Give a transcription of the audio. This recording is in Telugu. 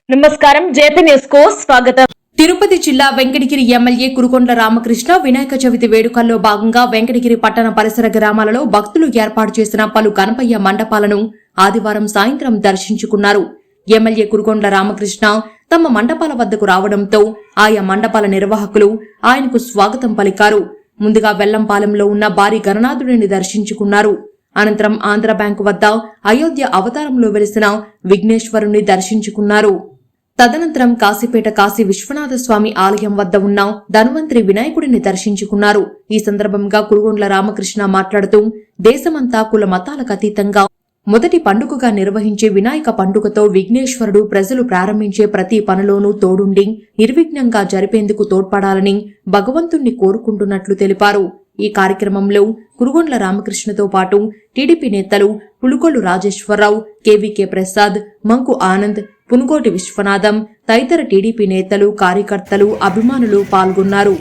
నమస్కారం జేపీ న్యూస్ కు స్వాగతం. తిరుపతి జిల్లా వెంకటగిరి ఎమ్మెల్యే కురుగొండ్ల రామకృష్ణ వినాయక చవితి వేడుకల్లో భాగంగా వెంకటగిరి పట్టణ పరిసర గ్రామాలలో భక్తులు ఏర్పాటు చేసిన పలు గణపయ్య మండపాలను ఆదివారం సాయంత్రం దర్శించుకున్నారు. ఎమ్మెల్యే కురుగొండ్ల రామకృష్ణ తమ మండపాల వద్దకు రావడంతో ఆయా మండపాల నిర్వాహకులు ఆయనకు స్వాగతం పలికారు. ముందుగా వెల్లంపాలెంలో ఉన్న భారీ గణనాథుడిని దర్శించుకున్నారు. అనంతరం ఆంధ్ర బ్యాంకు వద్ద అయోధ్య అవతారంలో వెలిసిన విఘ్నేశ్వరుని దర్శించుకున్నారు. తదనంతరం కాశీపేట కాశీ విశ్వనాథ స్వామి ఆలయం వద్ద ఉన్న ధన్వంతరి వినాయకుడిని దర్శించుకున్నారు. ఈ సందర్భంగా కురుగొండ్ల రామకృష్ణ మాట్లాడుతూ దేశమంతా కుల మతాలకు అతీతంగా మొదటి పండుగగా నిర్వహించే వినాయక పండుగతో విఘ్నేశ్వరుడు ప్రజలు ప్రారంభించే ప్రతి పనిలోనూ తోడుండి నిర్విఘ్నంగా జరిపేందుకు తోడ్పడాలని భగవంతుణ్ణి కోరుకుంటున్నట్లు తెలిపారు. ఈ కార్యక్రమంలో కురుగొండ్ల రామకృష్ణతో పాటు టీడీపీ నేతలు పులుకొల్లు రాజేశ్వరరావు, కేవీకే ప్రసాద్, మంకు ఆనంద్, పునుగోటి విశ్వనాథం తదితర టీడీపీ నేతలు, కార్యకర్తలు, అభిమానులు పాల్గొన్నారు.